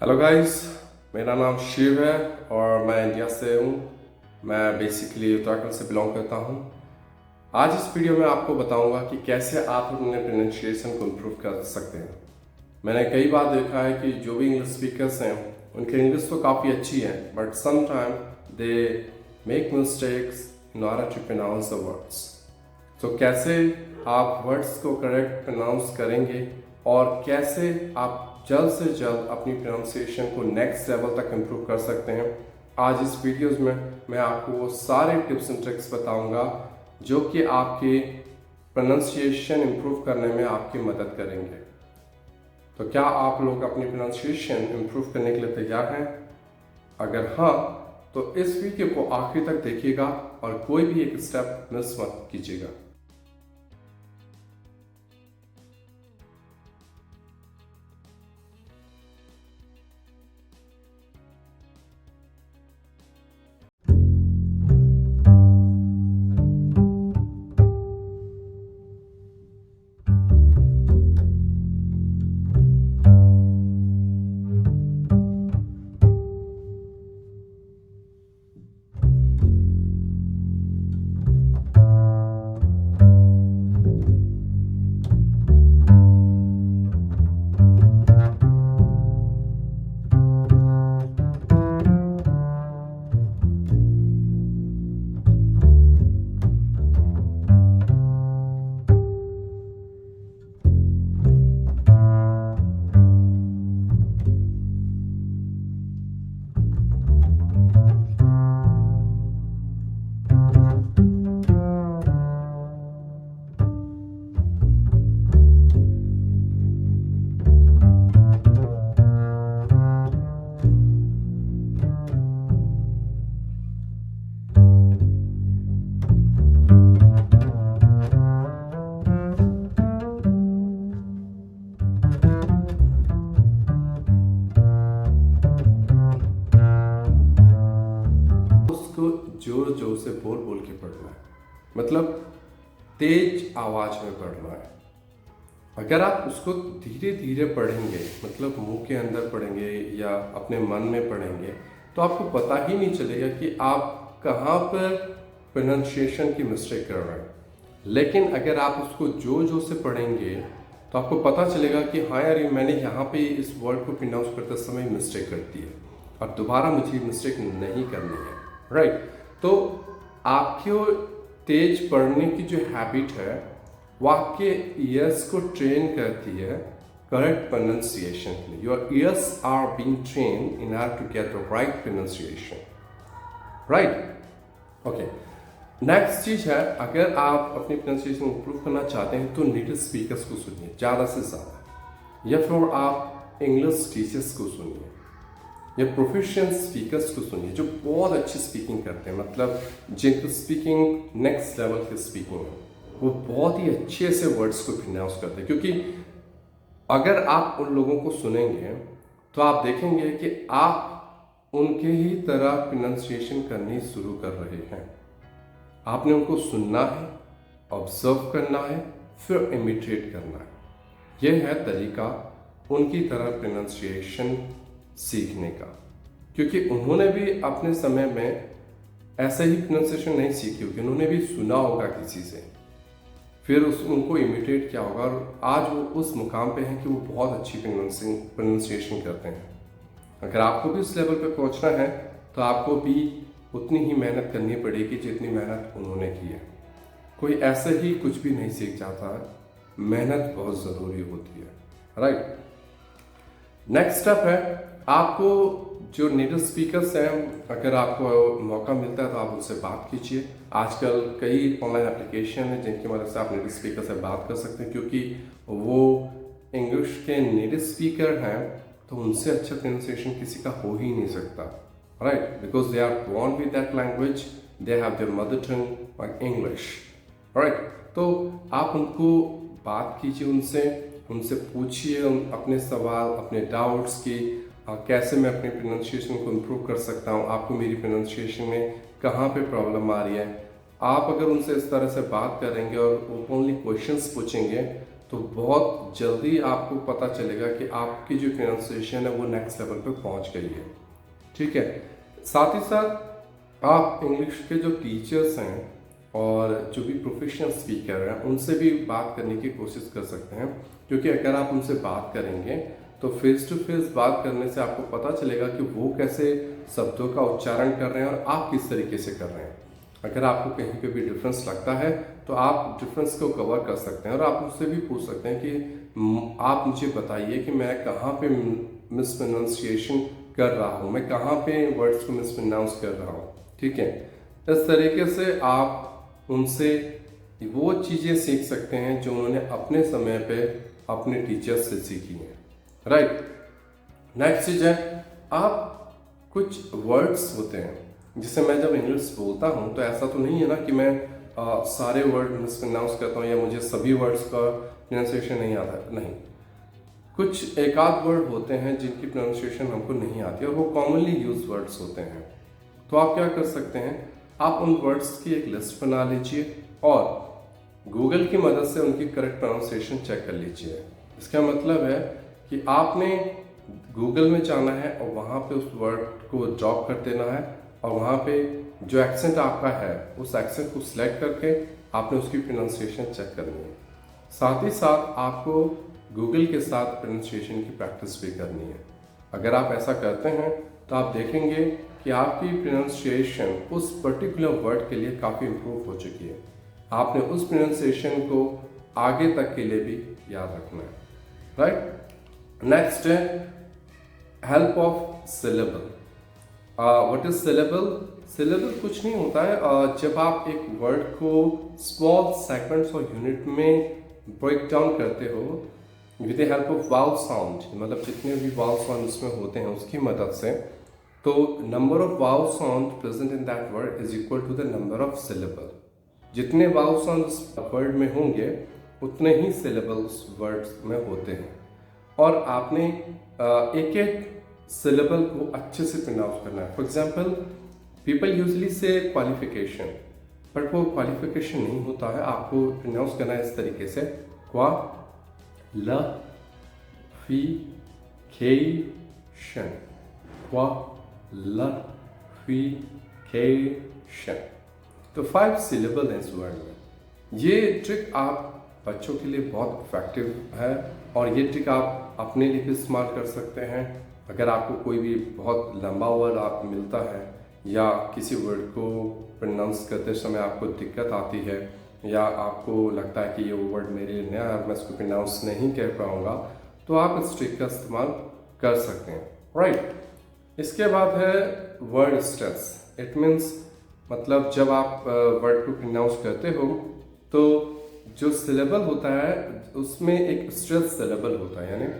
Hello guys, मेरा नाम शिव है और मैं इंडिया से हूँ। मैं बेसिकली उत्तराखंड से बिलोंग करता हूँ। आज इस वीडियो में आपको बताऊंगा कि कैसे आप अपने प्रोनाउंसिएशन को इम्प्रूव कर सकते हैं। मैंने कई बार देखा है कि जो भी इंग्लिश स्पीकर्स हैं उनकी इंग्लिश तो काफ़ी अच्छी है, but some time they make mistakes in order to pronounce the words. तो कैसे आप वर्ड्स को करेक्ट प्रोनाउंस करेंगे और कैसे आप जल्द से जल्द अपनी प्रोनाउंसिएशन को नेक्स्ट लेवल तक इम्प्रूव कर सकते हैं, आज इस वीडियोस में मैं आपको वो सारे टिप्स एंड ट्रिक्स बताऊंगा जो कि आपके प्रोनाउंसिएशन इम्प्रूव करने में आपकी मदद करेंगे। तो क्या आप लोग अपनी प्रोनाउंसिएशन इम्प्रूव करने के लिए तैयार हैं? अगर हाँ, तो इस वीडियो को आखिर तक देखिएगा और कोई भी एक स्टेप मिस मत कीजिएगा। जोर जोर से बोल बोल के पढ़ना है, मतलब तेज आवाज में पढ़ना है। अगर आप उसको धीरे धीरे पढ़ेंगे, मतलब मुंह के अंदर पढ़ेंगे या अपने मन में पढ़ेंगे, तो आपको पता ही नहीं चलेगा कि आप कहाँ पर प्रोनाउंसिएशन की मिस्टेक कर रहे हैं। लेकिन अगर आप उसको जोर जोर से पढ़ेंगे तो आपको पता चलेगा कि हाँ यार, मैंने यहाँ पे इस वर्ड को प्रोनाउंस करते समय मिस्टेक कर दी है और दोबारा मुझे मिस्टेक नहीं करनी है। राइट? तो आपकी तेज पढ़ने की जो हैबिट है वो आपके ईयर्स को ट्रेन करती है करेक्ट प्रोनाउंसिएशन के लिए। Your ears are being train in order to get the right pronunciation. Right? Okay, next चीज है, अगर आप अपनी प्रोनाउंसिएशन इंप्रूव करना चाहते हैं तो नेटिव स्पीकर्स को सुनिए ज़्यादा से ज़्यादा, या फिर आप इंग्लिश टीचर्स को सुनिए या प्रोफेशनल स्पीकर्स को सुनिए जो बहुत अच्छी स्पीकिंग करते हैं, मतलब जिनकी स्पीकिंग नेक्स्ट लेवल की स्पीकिंग है, वो बहुत ही अच्छे से वर्ड्स को प्रोनाउंस करते हैं। क्योंकि अगर आप उन लोगों को सुनेंगे तो आप देखेंगे कि आप उनके ही तरह प्रोनाउंसिएशन करनी शुरू कर रहे हैं। आपने उनको सुनना है, ऑब्जर्व करना है, फिर इमिटेट करना है। यह है तरीका उनकी तरह प्रोनाउंसिएशन सीखने का, क्योंकि उन्होंने भी अपने समय में ऐसे ही प्रोनाउंसिएशन नहीं सीखी होगी, उन्होंने भी सुना होगा किसी से, फिर उनको इमिटेट किया होगा और आज वो उस मुकाम पे हैं कि वो बहुत अच्छी प्रोनाउंसिएशन करते हैं। अगर आपको भी उस लेवल पे पहुंचना है तो आपको भी उतनी ही मेहनत करनी पड़ेगी जितनी मेहनत उन्होंने की है। कोई ऐसे ही कुछ भी नहीं सीख जाता है, मेहनत बहुत ज़रूरी होती है। राइट? नेक्स्ट स्टेप है, आपको जो नेटिव स्पीकर्स हैं, अगर आपको मौका मिलता है तो आप उनसे बात कीजिए। आजकल कई ऑनलाइन एप्लीकेशन हैं जिनकी मदद से आप नेटिव स्पीकर से बात कर सकते हैं, क्योंकि वो इंग्लिश के नेटिव स्पीकर हैं तो उनसे अच्छा प्रोनाउंसिएशन किसी का हो ही नहीं सकता। Right? Because they are born with that language, they have their mother tongue like English. Right? तो आप उनको बात कीजिए, उनसे पूछिए अपने सवाल, अपने डाउट्स की कैसे मैं अपनी प्रोनाउंसिएशन को इम्प्रूव कर सकता हूँ, आपको मेरी प्रोनाउंसिएशन में कहाँ पे प्रॉब्लम आ रही है। आप अगर उनसे इस तरह से बात करेंगे और ओपनली क्वेश्चंस पूछेंगे तो बहुत जल्दी आपको पता चलेगा कि आपकी जो प्रोनाउंसिएशन है वो नेक्स्ट लेवल पे पहुंच गई है। ठीक है, साथ ही साथ आप इंग्लिश के जो टीचर्स हैं और जो भी प्रोफेशनल स्पीकर हैं उनसे भी बात करने की कोशिश कर सकते हैं, क्योंकि अगर आप उनसे बात करेंगे तो फेस टू फेस बात करने से आपको पता चलेगा कि वो कैसे शब्दों का उच्चारण कर रहे हैं और आप किस तरीके से कर रहे हैं। अगर आपको कहीं पे भी डिफरेंस लगता है तो आप डिफरेंस को कवर कर सकते हैं और आप उससे भी पूछ सकते हैं कि आप मुझे बताइए कि मैं कहाँ पे मिसप्रोनाउंसिएशन कर रहा हूँ, मैं कहाँ पे वर्ड्स को मिसप्रोनाउंस कर रहा हूँ। ठीक है, इस तरीके से आप उनसे वो चीज़ें सीख सकते हैं जो उन्होंने अपने समय पे अपने टीचर्स से सीखी हैं। राइट, नेक्स्ट चीज़ है, आप कुछ वर्ड्स होते हैं जिसे मैं जब इंग्लिश बोलता हूँ तो ऐसा तो नहीं है ना कि मैं सारे वर्ड मिसप्रोनाउंस करता हूँ या मुझे सभी वर्ड्स का प्रोनाउंसिएशन नहीं आता, नहीं। कुछ एक आध वर्ड होते हैं जिनकी प्रोनाउंसिएशन हमको नहीं आती और वो कॉमनली यूज वर्ड्स होते हैं। तो आप क्या कर सकते हैं, आप उन वर्ड्स की एक लिस्ट बना लीजिए और गूगल की मदद से उनकी करेक्ट प्रोनाउंसिएशन चेक कर लीजिए। इसका मतलब है कि आपने गूगल में जाना है और वहाँ पे उस वर्ड को ड्रॉप कर देना है और वहाँ पे जो एक्सेंट आपका है उस एक्सेंट को सिलेक्ट करके आपने उसकी प्रोनाउंसिएशन चेक करनी है। साथ ही साथ आपको गूगल के साथ प्रोनाउंसिएशन की प्रैक्टिस भी करनी है। अगर आप ऐसा करते हैं तो आप देखेंगे कि आपकी प्रोनाउंसिएशन उस पर्टिकुलर वर्ड के लिए काफ़ी इम्प्रूव हो चुकी है। आपने उस प्रोनाउंसिएशन को आगे तक के लिए भी याद रखना है। राइट, नेक्स्ट है help of syllable. What is syllable? Syllable कुछ नहीं होता है, जब आप एक वर्ड को स्मॉल सेगमेंट्स और यूनिट में ब्रेक डाउन करते हो with the help of vowel sound, मतलब जितने भी वावल साउंड इसमें होते हैं उसकी मदद से, तो number of vowel sound present in that word is equal to the number of syllable. जितने वावल साउंड उस वर्ड में होंगे उतने ही सिलेबल उस वर्ड में होते हैं और आपने एक एक सिलेबल को अच्छे से प्रोनाउंस करना है। फॉर एग्जाम्पल, पीपल यूजली से क्वालिफिकेशन, बट वो क्वालिफिकेशन नहीं होता है, आपको प्रोनाउंस करना है इस तरीके से, क्वा ल फी खेशन, क्वा ल फी खेशन। तो 5 सिलेबल है इस वर्ड में। ये ट्रिक आप बच्चों के लिए बहुत इफेक्टिव है और ये ट्रिक आप अपने लिए भी इस्तेमाल कर सकते हैं। अगर आपको कोई भी बहुत लंबा वर्ड आप मिलता है या किसी वर्ड को प्रोनाउंस करते समय आपको दिक्कत आती है या आपको लगता है कि ये वर्ड मेरे लिए नया है, मैं इसको प्रोनाउंस नहीं कर पाऊँगा, तो आप इस ट्रिक का इस्तेमाल कर सकते हैं। राइट, इसके बाद है वर्ड स्ट्रेस। इट मीन्स मतलब जब आप वर्ड को प्रोनाउंस करते हो तो जो सिलेबल होता है उसमें एक स्ट्रेस सिलेबल होता है, यानी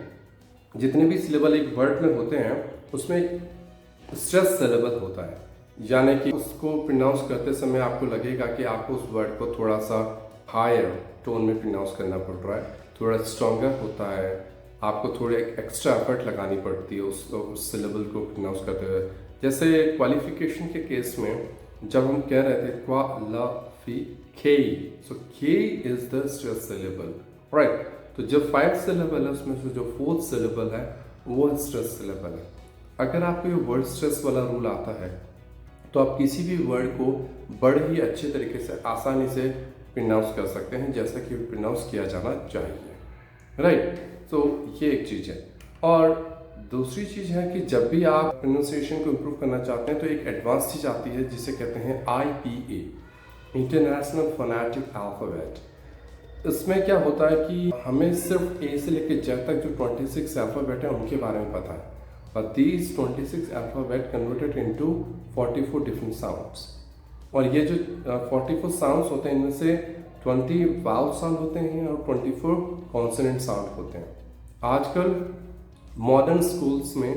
जितने भी सिलेबल एक वर्ड में होते हैं उसमें एक स्ट्रेस सिलेबल होता है, यानी कि उसको प्रोनाउंस करते समय आपको लगेगा कि आपको उस वर्ड को थोड़ा सा हायर टोन में प्रोनाउंस करना पड़ रहा है, थोड़ा स्ट्रॉन्गर होता है, आपको थोड़े एक्स्ट्रा एफर्ट लगानी पड़ती है उस सिलेबल को प्रोनाउंस करते हुए। जैसे क्वालिफिकेशन के केस में जब हम कह रहे थे क्वा ल फी के, सो के is the stress syllable. Right, तो जब 5 सिलेबल है उसमें से जो 4th सिलेबल है वो स्ट्रेस सिलेबल है। अगर आपको ये वर्ड स्ट्रेस वाला रूल आता है तो आप किसी भी वर्ड को बड़े ही अच्छे तरीके से आसानी से प्रोनाउंस कर सकते हैं जैसा कि प्रोनाउंस किया जाना चाहिए। राइट, तो ये एक चीज़ है। और दूसरी चीज़ है कि जब भी आप प्रोनाउंसिएशन को इम्प्रूव करना चाहते हैं तो एक एडवांस चीज़ आती है जिसे कहते हैं IPA, इंटरनेशनल फोनेटिक अल्फ़ाबेट। इसमें क्या होता है कि हमें सिर्फ ए से लेकर जेड तक जो 26 अल्फ़ाबेट है उनके बारे में पता है, और these 26 alphabet converted into 44 different sounds. और ये जो 44 साउंड्स होते हैं इनमें से 20 वावल साउंड होते हैं और 24 कॉन्सोनेंट साउंड होते हैं। आजकल मॉडर्न स्कूल्स में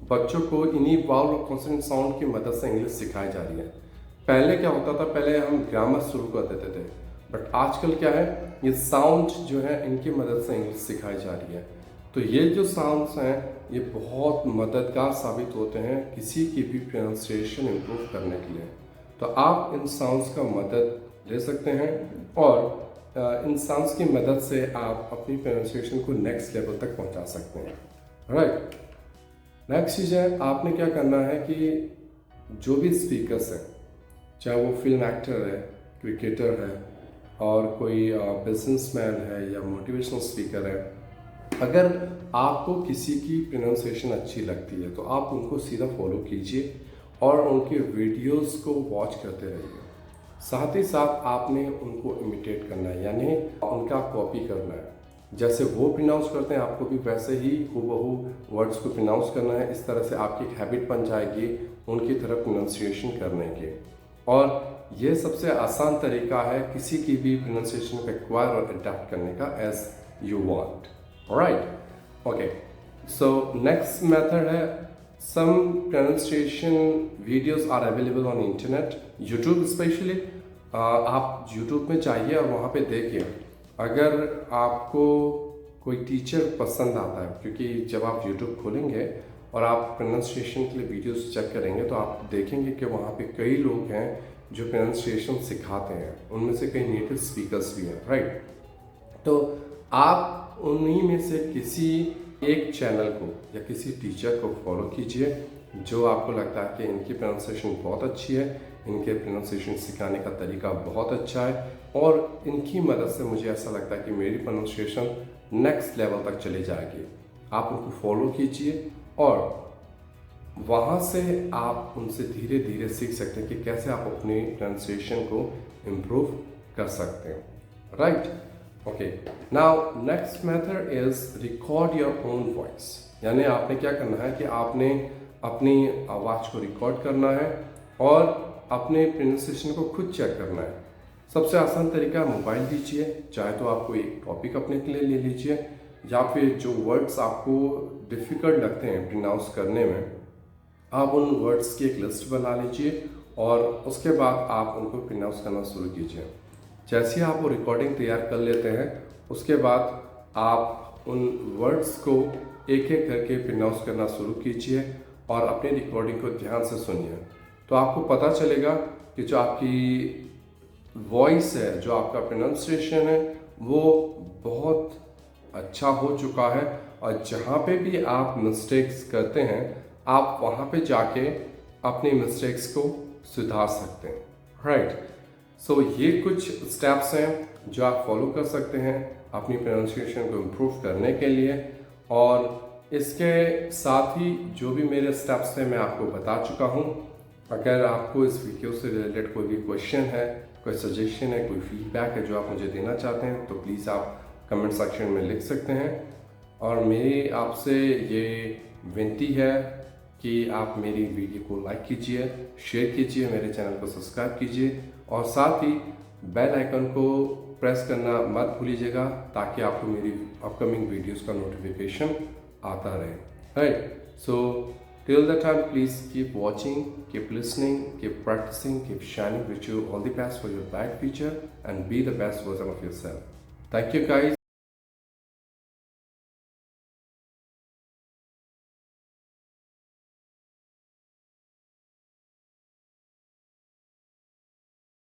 बच्चों को इन्हीं वावल और कॉन्सोनेंट साउंड की मदद से इंग्लिश सिखाई जा रही है। पहले क्या होता था, पहले हम ग्रामर शुरू कर देते थे, बट आजकल क्या है, ये साउंड जो है इनकी मदद से इंग्लिश सिखाई जा रही है। तो ये जो साउंड्स हैं ये बहुत मददगार साबित होते हैं किसी की भी प्रोनाउंसिएशन इम्प्रूव करने के लिए। तो आप इन साउंड्स का मदद ले सकते हैं और इंसान की मदद से आप अपनी प्रोनाउंसिएशन को नेक्स्ट लेवल तक पहुंचा सकते हैं। राइट, नेक्स्ट चीज़ है, आपने क्या करना है कि जो भी स्पीकर्स हैं, चाहे वो फिल्म एक्टर है, क्रिकेटर है, और कोई बिजनेसमैन है या मोटिवेशनल स्पीकर है, अगर आपको किसी की प्रोनाउंसिएशन अच्छी लगती है तो आप उनको सीधा फॉलो कीजिए और उनके वीडियोस को वॉच करते रहिए। साथ ही साथ आपने उनको इमिटेट करना है, यानी उनका कॉपी करना है। जैसे वो प्रोनाउंस करते हैं आपको भी वैसे ही हूबहू वर्ड्स को प्रोनाउंस करना है। इस तरह से आपकी एक हैबिट बन जाएगी उनकी तरफ प्रोनाउंसिएशन करने की। और ये सबसे आसान तरीका है किसी की भी प्रोनाउंसिएशन को एक्वायर और अडेप्ट करने का, as you want. Right, okay, so next method है, some pronunciation videos are available on internet, YouTube specially. आप YouTube में जाइए और वहाँ पे देखिए। अगर आपको कोई टीचर पसंद आता है, क्योंकि जब आप YouTube खोलेंगे और आप प्रोनाउंसिएशन के लिए वीडियोस चेक करेंगे तो आप देखेंगे कि वहाँ पे कई लोग हैं जो प्रोनाउंसिएशन सिखाते हैं, उनमें से कई नेटिव स्पीकर्स भी हैं। राइट, तो आप उन्हीं में से किसी एक चैनल को या किसी टीचर को फॉलो कीजिए जो आपको लगता है कि इनकी प्रोनाउंसिएशन बहुत अच्छी है, इनके प्रोनाउंसिएशन सिखाने का तरीका बहुत अच्छा है और इनकी मदद से मुझे ऐसा लगता है कि मेरी प्रोनाउंसिएशन नेक्स्ट लेवल तक चली जाएगी। आप उनको फॉलो कीजिए और वहाँ से आप उनसे धीरे धीरे सीख सकते हैं कि कैसे आप अपनी प्रोनाउंसिएशन को इम्प्रूव कर सकते हैं। Right, okay, now next method is record your own voice. यानी आपने क्या करना है कि आपने अपनी आवाज़ को रिकॉर्ड करना है और अपने प्रोनाउंसिएशन को खुद चेक करना है। सबसे आसान तरीका, मोबाइल लीजिए, चाहे तो आप कोई एक टॉपिक अपने के लिए ले लीजिए या फिर जो वर्ड्स आपको डिफ़िकल्ट लगते हैं प्रोनाउंस करने में, आप उन वर्ड्स की एक लिस्ट बना लीजिए और उसके बाद आप उनको प्रोनाउंस करना शुरू कीजिए। जैसे आप वो रिकॉर्डिंग तैयार कर लेते हैं उसके बाद आप उन वर्ड्स को एक एक करके प्रोनाउंस करना शुरू कीजिए और अपनी रिकॉर्डिंग को ध्यान से सुनिए। तो आपको पता चलेगा कि जो आपकी वॉइस है, जो आपका प्रोनाउंसिएशन है, वो बहुत अच्छा हो चुका है और जहाँ पे भी आप मिस्टेक्स करते हैं आप वहाँ पे जाके अपनी मिस्टेक्स को सुधार सकते हैं। राइट, सो ये कुछ स्टेप्स हैं जो आप फॉलो कर सकते हैं अपनी प्रोनाउंसिएशन को इम्प्रूव करने के लिए। और इसके साथ ही जो भी मेरे स्टेप्स हैं मैं आपको बता चुका हूँ। अगर आपको इस वीडियो से रिलेटेड कोई भी क्वेश्चन है, कोई सजेशन है, कोई फीडबैक है जो आप मुझे देना चाहते हैं तो प्लीज़ आप कमेंट सेक्शन में लिख सकते हैं। और मेरी आपसे ये विनती है कि आप मेरी वीडियो को लाइक कीजिए, शेयर कीजिए, मेरे चैनल को सब्सक्राइब कीजिए और साथ ही बेल आइकन को प्रेस करना मत भूलिएगा ताकि आपको मेरी अपकमिंग वीडियोस का नोटिफिकेशन आता रहे। Right, so till the time, please keep watching, keep listening, keep practicing, keep shining. Wish you all the best for your bright future and be the best version of yourself. Thank you guys.